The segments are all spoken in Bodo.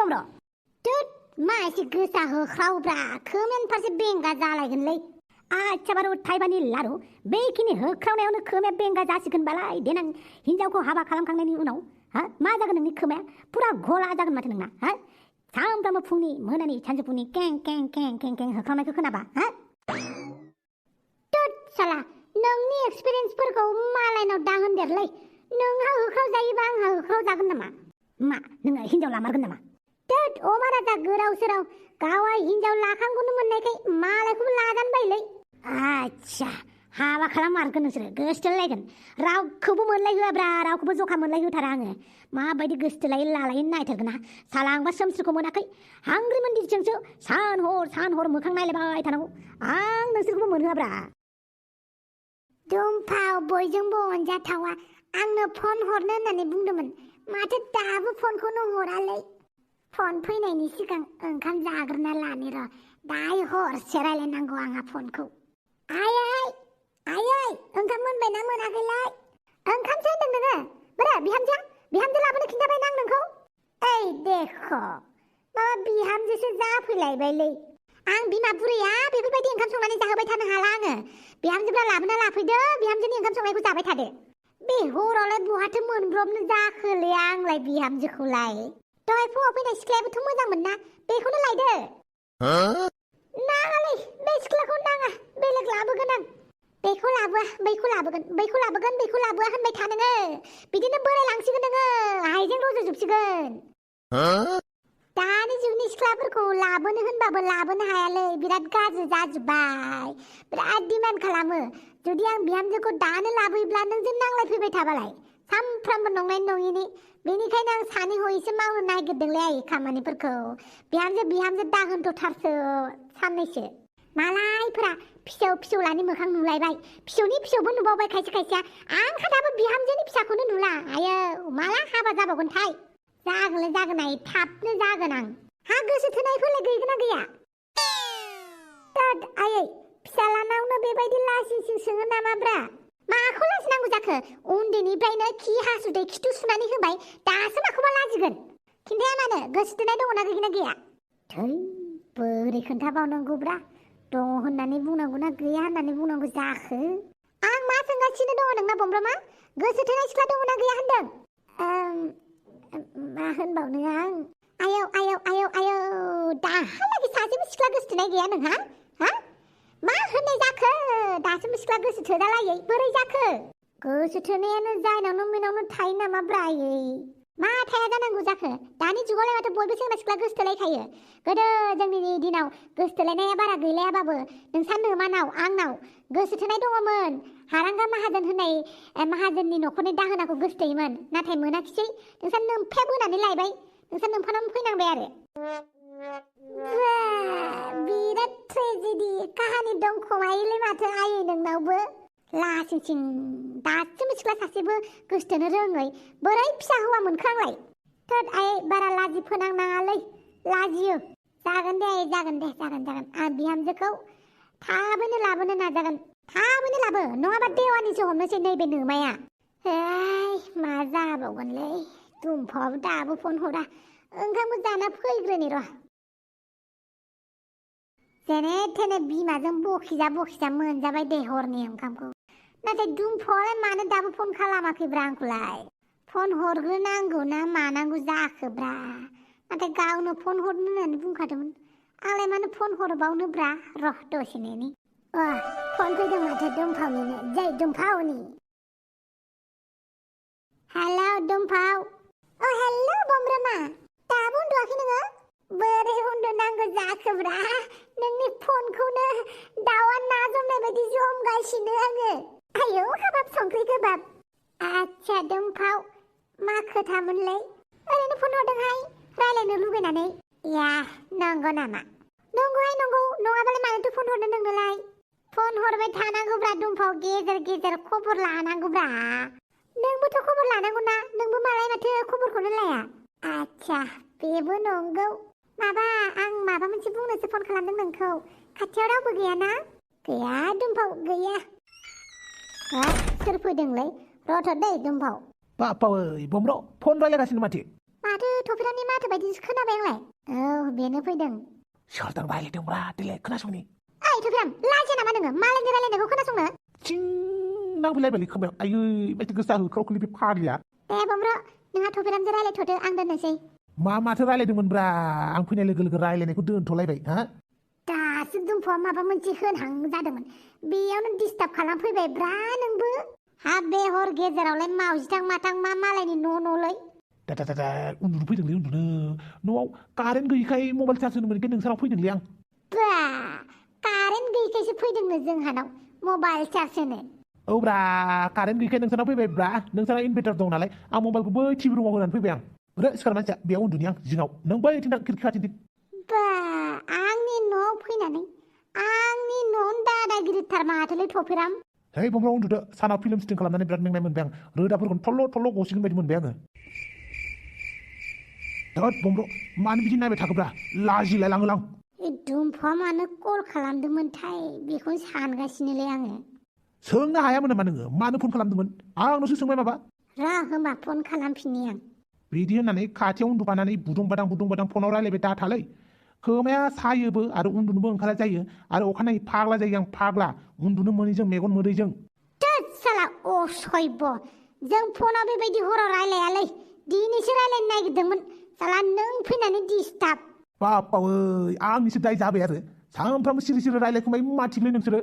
बम्र' दुद मा एसे गोसा होख्रावब्रा खोमायानो फारसे बेंगा जालायगोनलै आच्छा बारु थाइबानि लारु बेखिनि होख्रावनायावनो खोमाया बेंगा जासिगोनबालाय देनां हिनजावखौ हाबा खालामखांनायनि उनाव मा जागोन नोंनि खोमाया पुरा गला जागोन माथो नोंना सानफ्रामबो फुंनि मोनानि सानजौफुनि कें कें कें कें कें होख्रावनायखौ खोनाबा दुद साला नोंनि एक्सपिरियेन्सफोरखौ मालायनाव दाहोनदेरलै नोंहा होख्रावजायोबा आंहा होख्रावजागोन नामा मा नोङो हिनजाव लामारगोन नामा दुद अमा राजा गोराव सोराव गावा हिनजाव लाखांगौनो मोननायखाय मालायखौबो लाजानो बायोलै आच्छा हाबा खालाममारगोन नोंसोरो गोसथोलायगोन रावखौबो मोनलायहोआब्रा रावखौबो जखा मोनलायहोथारा आङो माबायदि गोसथोलायो लालायो नायथारगोन ना साला आंबा सोमस्रिखौ मोनाखै हांग्रि मन्दिरजोंसो सान हर मोखां नायलायबाय थानांगौ आं नोंसोरखौबो मोनहोआब्रा दुमफाव बयजोंबो अनजाथावा आंनो फन हरनो होननानै बुंदोंमोन माथो दाबो फनखौनो हरालै फन फैनायनि सिगां ओंखाम जाग्रोना लानि र' दायो हरसे रायलायनांगौ आंहा फनखौ आयै ओंखाम मोनबायना मोनाखैलाय ओंखामसो होनदों नोङो बोरो बिहामजो लाबोनो खिन्थाबायना आं नोंखौ ओइ देख' माबा बिहामजोसो जाफैलायबायलै आं बिमा बुरैया बेफोरबायदि ओंखाम संनानै जाहोबाय थानो हाला आङो बिहामजोफ्रा लाबोना लाफैदो बिहामजोनि ओंखाम संनायखौ जाबाय थादो बे हरावलाय बहाथो मोनब्रबनो जाखोलै आंलाय बिहामजोखौलाय दहाय फुङाव फैनाय सिख्लायाबोथ' मोजांमोन ना बेखौनो लायदो नाङालै बे सिख्लाखौ नाङा बेलेग लाबोगोन आं बेखौ लाबोआ बैखौ लाबोआ होनबाय था नोङो बिदिनो बोरायलांसिगोन नोङो आइजों रज'जोबसिगोन दानि जुगनि सिख्लाफोरखौ लाबोनो होनबाबो लाबोनो हायालै बिराद गाज्रि जाजोब्बाय बिराद डिमान्ड खालामो जुदि आं बिहामजोखौ दानो लाबोयोब्ला नोंजों नांलायफैबाय थाबालाय सानफ्रामबो नंनाय नङिनि बेनिखायनो आं सानै हयैसो मावनो नागिरदोंलै आइ खामानिफोरखौ बिहामजो दाहोनथ'थारसो साननैसो मालायफोरा फिसौलानि मोखां नुलायबाय फिसौनि फिसौबो नुबावबाय खायसेया आंहा दाबो बिहामजोनि फिसाखौनो नुला आयो माला हाबा जाबावगोनथाय जागोन आइ थाबनो जागोन आं हा गोसो थोनायफोरलाय गैगोना गैया आयै फिसालानावनो बेबायदि लासिंसिं सोङो नामाब्रा माखौ लाजिनांगौ जाखो उन्दैनिफ्रायनो खि हासुदै खिथु सुनानै होबाय दासो माखौबा लाजिगोन खिन्थाया मानो गोसो थोनाय दङना गैगोना गैया थै बोरै खोन्थाबावनांगौब्रा दङ होननानै बुंनांगौना गैया होननानै बुंनांगौ जाखो आं मा सोंगासिनो दङ नोंना बमब्रमा गोसो थोनाय सिख्ला दङना गैया होनदों मा होनबावनो आं आयौ दाहालागै सासेबो सिख्ला गोसो थोनाय गैया नोंहा मा होननाय जाखो दासिमबो सिख्ला गोसो थोजालायै बोरै जाखो गोसो थोनायानो जायनावनो मेनावनो थायो नामा ब्रायै मा थाया जानांगौ जाखो दानि जुगावलाय माथो बयबो सेंग्रा सिख्ला गोसो थोलायखायो गोदो जोंनि दिनाव गोसो थोलायनाया बारा गैलायाबाबो नोंसा नोमानाव आंनाव गोसो थोनाय दङमोन हारांगा माहाजोन होननाय माहाजोननि न'खरनि दाहोनाखौ गोसो थोयोमोन नाथाय मोनाखिसै नोंसा नोमफाया बोनानै लायबाय नोंसा नोमफानानै फैनांबाय आरो बिराद ट्रेजेडि काहानि दंखोमायोलै माथो आयै नोंनावबो लासिंसिं दासिमबो सिख्ला सासेबो गोसो थोनो रोङै बोरै फिसा हौवा मोनखो आंलाय थोद आयै बारा लाजि फोनांनाङालै लाजियो जागोन दे आयै जागोन आं बिहामजोखौ थाबैनो लाबोनो नाजागोन थाबैनो लाबो नङाबा देवानिसो हमनोसै नैबे नोमाया मा जाबावगोनलै दुमफावाबो दाबो फन हरा ओंखामखौ जाना फैग्रोनि र' जेने थेने बिमाजों बखिजा मोनजाबाय दे हरनि ओंखामखौ नाथाय दुमफावालाय मानो दाबो फन खालामाखैब्रा आंखौलाय फन हरग्रोनांगौ ना मानांगौ जाखोब्रा नाथाय गावनो फन हरनो होननानै बुंखादोंमोन आंलाय मानो फन हरबावनोब्रा र' दसे नेनि फन फैदों माथो दुमफावनिनो जै दुमफावनि हेलौ दुमफाव हेलौ बमब्रमा दाबो उन्दुआखै नोङो बोरै उन्दुनांगौ जाखोब्रा नोंनि फनखौनो दाउआ ना जमनाय बायदि जमगासिनो आङो आयौ हाबाब संख्रि गोबाब आच्छा दुमफाव मा खोथामोनलै ओरैनो फन हरदोंहाय रायलायनो लुगैनानै या नंगौ नामा नंगौहाय नंगौ नङाबालाय मानोथो फन हरदों नोंनोलाय फन हरबाय थानांगौब्रा दुमफाव गेजेर खबर लानांगौब्रा नोंबोथ' खबर लानांगौ ना नोंबो मालाय माथो खबरखौनो लाया आच्छा बेबो नंगौ आं माबा मोनसे बुंनोसो फन खालामदों नोंखौ खाथियाव रावबो गैयाना गैया दुमफाव गैया सोर फैदोंलै रथ' दै दुमफाव बापावै बमब्र फन रायलायगासिनो माथो मा माथो थफिरामनि माथो बायदिसो खोनाबाय आंलाय औ बेनो फैदों सोरजों रायलायदोंब्रा देलाय खोनासंनि ओइ थफिराम लाजिया नामा नोङो मालायनि रायलायनायखौ खोनासंनो चिं नांफैलायबायलै खोमायाव आयै बायदि गोसा होख्रावखोलै बे फाग्लिया दे बमब्र नोंहा थफिरामजों रायलायथ'दो आं दोननोसै माथो रायलायदोंमोनब्रा आं फैनाय लोगो लोगो रायलायनायखौ दोनथ'लायबाय हा दासो दुमफावआ माबा मोनसे होनहां जादोंमोन बेयावनो डिस्टार्ब खालामफैबायब्रा नोंबो हाब बे हर गेजेरावलाय मावजिथां माथां मा मालायनि न'लै दा उन्दुनो फैदोंलै उन्दुनो न'आव कारेन्ट गैयिखाय मबाइल चार्ज होनो मोनैखाय नोंसानाव फैदोंलै आं बा कारेन्ट गैयिखायसो फैदोंनो जोंहानाव मबाइल चार्ज होनो औब्रा कारेन्ट गैयिखाय नोंसानाव फैबायब्रा नोंसाना इनभार्टार दं नालाय आं मबाइलखौ बै टिभि रुमाव होनानै फैबाय आं सिखार मानसिया बेयाव उन्दुनि आं जिङाव नों बैथिं थां खिरखि खाथिंथिं बा आंनि न'आव फैनानै आंनि न'आवनो दादागिरिथार माथोलै थफिराम है बमब्रा उन्दुदो सानाव फिल्म सुटिं खालामनानै बिराद मेंनाय मोनबाय आं रोदाफोरखौनो थल्ल' गसिगोन बायदि मोनबाय आङो धोद बमब्र मानो बिदि नायबाय थाखोब्रा लाजिलाय लाङोलां दुमफावआ मानो कल खालामदोंमोनथाय बेखौनो सानगासिनोलै आङो सोंनो हायामोन नामा नोङो मानो फन खालामदोंमोन आंनावसो सोंबाय माबा र होमबा फन खालामफिननि आं बिदि होननानै खाथियाव उन्दुफानानै बुदुं बादां फनाव रायलायबाय दाथालै खोमाया सायोबो आरो उन्दुनोबो ओंखारा जायो आरो अखानायै फाग्ला जायो आं फाग्ला उन्दुनो मोनैजों मेगन मोदैजों थोद साला असयब जों फनाव बेबायदि हराव रायलायालै दिनैसो रायलायनो नागिरदोंमोन साला नों फैनानै डिस्टार्ब बापावै आंनिसो दाय जाबाय आरो सानफ्रामबो सिरि रायलायखुमाय मा थिगलै नोंसोरो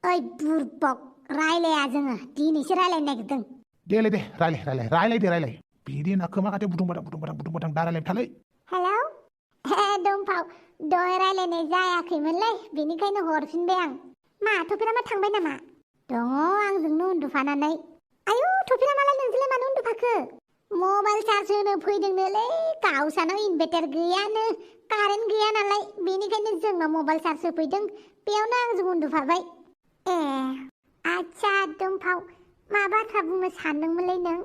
ओइ बुरबक रायलाया जोङो दिनैसो रायलायनो नागिरदों दे रायलाय बिदि होनना खोमा खाथियाव बुदुं बादां दा रायलायबाय थालै हेलौ हे दुमफाव दहाय रायलायनाय जायाखैमोनलै बेनिखायनो हरफिनबाय आं मा थफिरामा थांबाय नामा दङ आंजोंनो उन्दुफानानै आयु थफिरामालाय नोंजोंलाय मानो उन्दुफाखो मबाइल चार्ज होनो फैदोंनोलै गावसानाव इनभार्टार गैयानो कारेन्ट गैया नालाय बेनिखायनो जोंनाव मबाइल चार्ज होफैदों बेयावनो आंजों उन्दुफाबाय ए आच्छा दुमफाव मा बाथ्रा बुंनो सानदोंमोनलै नों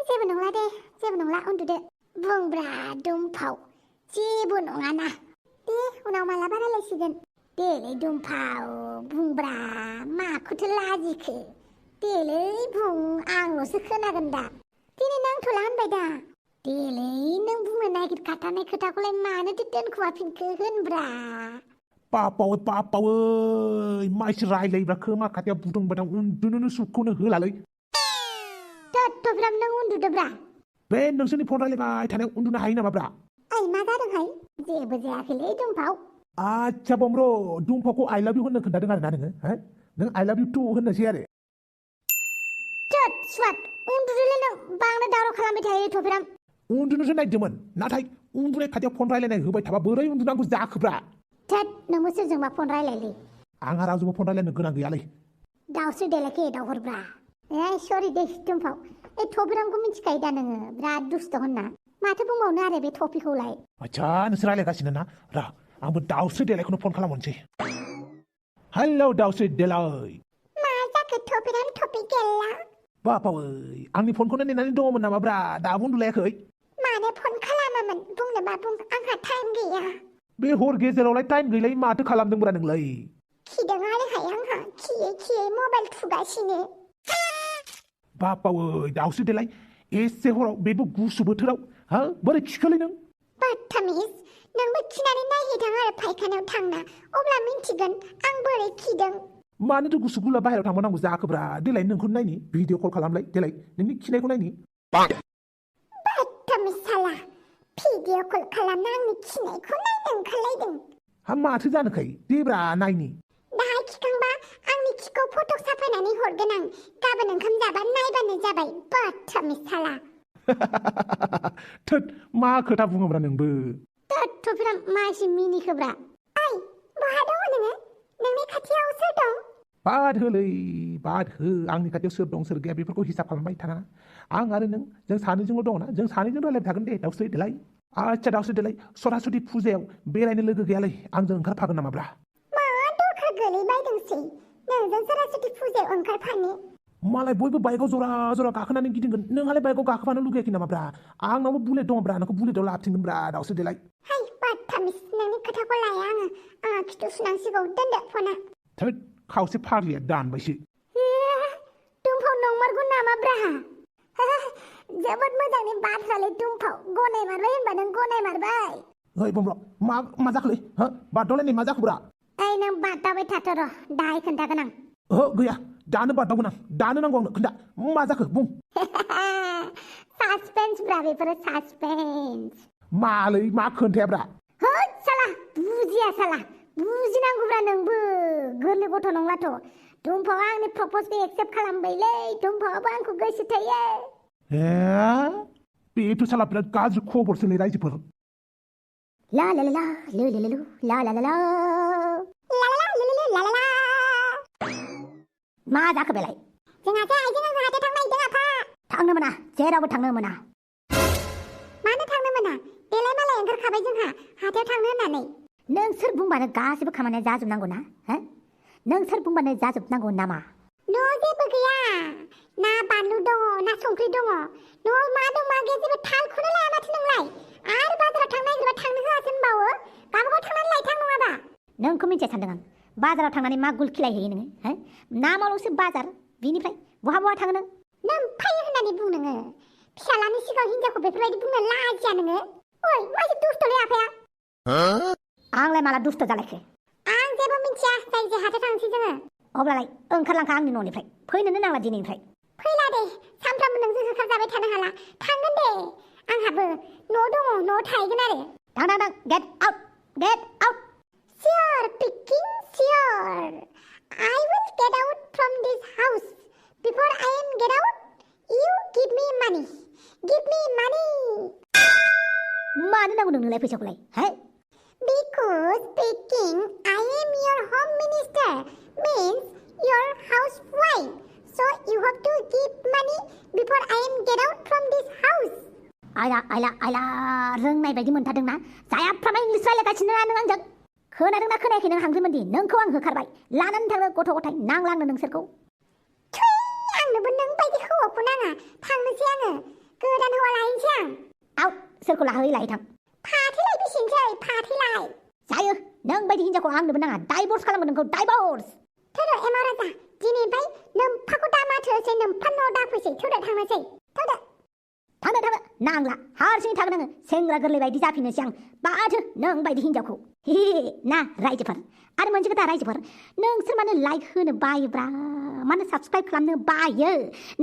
जेबो नंला दे जेबो नंला उन्दुदो बुंब्रा दुमफाव जेबो नङाना दे उनाव मालाबा रायलायसिगोन देलै दुमफाव बुंब्रा माखौथो लाजिखो देलै बुं आंल'सो खोनागोन दा दिनै नांथ'ला होनबाय दा देलै नों बुंनो नागिरखाथारनाय खोथाखौलाय मानोथो दोनखुमाफिनखो होनब्रा बापावै माइसो रायलायोब्रा खोमा खाथियाव बुदुं बादां उन्दुनोनो सुखौनो होलालै थफिराम नों उन्दुदोब्रा बे नोंसोरनि फन रायलायबाय थानायाव उन्दुनो हायो नामाब्रा ओइ मा जादोंहाय जेबो जायाखैलै दुमफाव आच्छा बमब्र दुमफावखौ आइ लाभ इउ होननो खोन्थादों आरोना नोङो नों आइ लाभ इउ टु होननोसै आरो थोद सुवाद उन्दुदोलै नों बांद्राय दावराव खालामबाय थायो थफिराम उन्दुनोसो नागिरदोंमोन नाथाय उन्दुनाय खाथियाव फन रायलायनाय होबाय थाबा बोरै उन्दुनांगौ जाखोब्रा थोद नोंबो सोरजोंबा फन रायलायलै आंहा रावजोंबो फन रायलायनो गोनां गैयालै दावस्रि देलायखौ एदावहरब्रा सरि दे दुमफाव थफिरामखौ मिथिखायो दा नोङो बिराद दुस्त होनना माथो बुंबावनो आरो बे टपिकखौलाय आच्छा नोंसोर रायलायगासिनो ना र आंबो दावस्रि देलायखौनो फन खालामहरनोसै हेलौ दावस्रि देलाय मा जाखो थफिराम टपिक गैला बापावै आंनि फनखौनो नेनानै दङमोन नामाब्रा दाबो उन्दुलायाखै मानो फन खालामामोन बुंनोबा बुं आंहा टाइम गैया बे हर गेजेरावलाय टाइम गैलाय माथो खालामदोंब्रा नोंलाय खिदों आरोहाय आंहा खियै मबाइल थुगासिनो बापावै दावस्रि देलाय एसे हराव बेबो गुसु बोथोराव बोरै खिखोलै नों बाथामिस नोंबो खिनानै नायहैथां आरो फायखानायाव थांना अब्ला मिन्थिगोन आं बोरै खिदों मानोथो गुसु गुला बाहेरायाव थांबावनांगौ जाखोब्रा देलाय नोंखौनो नायनि भिडिअ कल खालामलाय देलाय नोंनि खिनायखौ नायनि बाथामिस साला भिडिअ कल खालामना आंनि खिनायखौ नायनो ओंखारलायदों माथो जानोखाय देब्रा नायनि दाहाय खिखांबा आंनि खिखौ फट' साफायनानै हरगोन आं गाबोन ओंखाम जाबा नायबानो जाबाय बाथामिस साला थोद मा खोथा बुङोब्रा नोंबो थफिराम मा एसे मिनिखोब्रा ओइ बहा दङ नोङो नोंनि खाथियाव सोर दं बाद हो आंनि खाथियाव सोर दं सोर गैया बेफोरखौ हिसाब खालामबाय थाङा आं आरो नों जों सानैजोंल' दङना जों सानैजों रायलायबाय थागोन दे दावस्रि देलाय आच्छा दावस्रि देलाय सरासति फुजायाव बेरायनो लोगो गैयालै आंजों ओंखारफागोन नामाब्रा मा दरखार गोलैबायदोंसै नोंजों सरासति फुजायाव ओंखारफानो मालाय बयबो बाइकआव जरा गाखोनानै गिदिंगोन नोंहालाय बाइकआव गाखोफानो लुगैयाखै नामाब्रा आंनावबो बुलेट दङब्रा नोंखौ बुलेटआव लाबथिंगोनब्रा दावस्रि देलाय है बाथामिस नोंनि खोथाखौ लाया आंहा खिथु सुनांसिगौ दोनदो फना थोद खावसे फाग्लिया दानबायसो दुमफाव नंमारगौ नामाब्रा जोबोद मोजांनि बाथ्रालै दुमफाव गनायमारबाय होनबा नों गनायमारबाय ओइ बमब्र मा जाखोलै हो बादावलायनाय मा जाखोब्रा ओइ नों बादावबाय थाथ' र' दाहाय खोन्थागोन आं ओहो गैया दानो बादावगोन आं दानो नांगौ आंनो खोन्था मा जाखो बुं सासपेन्स ब्रा बेफोरो सासपेन्स मालै मा खोन्थायाब्रा होद साला बुजिया साला बुजिनांगौब्रा नोंबो गोरलै गथ' नंलाथ' दुमफावा आंनि प्रप'जखौ एक्सेप्ट खालामबायलै दुमफावाबो आंखौ गोसो थोयो बेथ' साला बिराद गाज्रि खबरसोलै रायजोफोर ला ला ला ला ला ला ला ला ला ला ला मा जाखो बेलाय जोंहासो आइजों आंजों हाथायाव थांनो नागिरदों आफा थांनो मोना जेरावबो थांनो मोना मानो थांनो मोना देलाय मालाय ओंखारखाबाय जोंहा हाथायाव थांनो होननानै नों सोर बुंबानो गासिबो खामानिया जाजोबनांगौ ना हो नों सोर बुंबानो जाजोबनांगौ नामा न' जेबो गैया ना बानलु दङ ना संख्रि दङ न'आव मा दं मा गैया जेबो थालखौनो लाया माथो नोंलाय आरो बाजाराव थांनो नागिरबा थांनो होआसो होनबावो गावबागाव थांनानै लायथां नङाबा नोंखौ मिथिया सानदों आं बाजाराव थांनानै मा गुल खिलायहैयो नोङो हो नामावल'सो बाजार बिनिफ्राय बहा थाङो नों फायो होननानै बुं नोङो फिसालानि सिगाङाव हिनजावखौ बेफोरबायदि बुंनो लाजिया नोङो ओइ मासे दुस्थ'लै आफाया आंलाय माला दुस्थ' जालायखो आं जेबो मिथिया जायखिया हाथायाव थांसै जोङो अब्लालाय ओंखारलांखा आंनि न'निफ्राय फैनोनो नांला दिनैनिफ्राय फैला दे सानफ्रामबो नोंजों होखारजाबाय थानो हाला थांगोन दे आंहाबो न' दङ न'आव थाहैगोन आरो थां get out Sure, picking sure. I will get out from this house. Before I am get out, you give me money. Give me money. मानो नांगौ नोंनोलाय फैसाखौलाय हो Because picking I am your home minister means your housewife. So you have to give money before I am get out from this house. आयला रोंनाय बायदि मोनथारदोंना जायाफ्रामा इंलिस रायलायगासिनो नों आंजों खोनादोंना खोनायाखै नों हांग्रिमोनदि नोंखौ आं होखारबाय लानानै थाङो गथ' गथाय नांलांनो नोंसोरखौ आंनोबो नों बायदि हौवाखौ नाङा थांनोसै आङो गोदान हौवा लायनोसै आं आउट सोरखौ लाहै थां फाथैलाय बेसेनोसै फाथैलाय जायो नों बायदि हिनजावखौ आंनोबो नाङा डाइभर्स खालामो नोंखौ डाइभर्स थोदो एमाव राजा दिनैनिफ्राय नोम्फाखौ दा माथोसै नोम्फा न'आव दाफैसै थोदो थांनोसै थोदो थांनो नांला हारसिङै थागोन आङो सेंग्रा गोरलै बायदि जाफिननोसै आं बाथो नों बायदि हिनजावखौ ना रायजोफोर आरो मोनसे खोथा रायजोफोर नोंसोर मानो लाइक होनो बायोब्रा मानो साबसक्राइब खालामनो बायो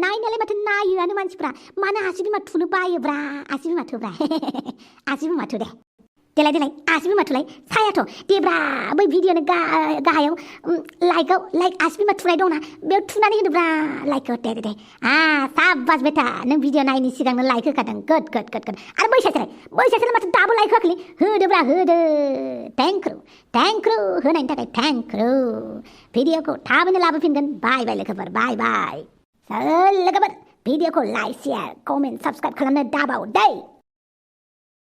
नायनायालाय माथो नायोआनो मानसिफ्रा मानो आसि बिमा थुनो बायोब्रा आसि बिमा थुब्रा आसि बिमा थु दे देलाय आसि बिमा थुलाय सायाथ' देब्रा बै भिडिअ'नि गाहायाव लाइक आसि बिमा थुनाय दंना बेयाव थुनानै होदोब्रा लाइकखौ दे साबास बेटा नों भिडिअ नायनि सिगांनो लाइक होखादों गुड आरो बैसासोलाय माथो दाबो लाइक होआखैलै होदोब्रा होदो थेंक इउ होनायनि थाखाय थेंक इउ भिडिअखौ थाबैनो लाबोफिनगोन बाय लोगोफोर बाय लोगोफोर भिडिअखौ लाइक शेयार कमेन्ट साबसक्राइब खालामनो दाबाव दै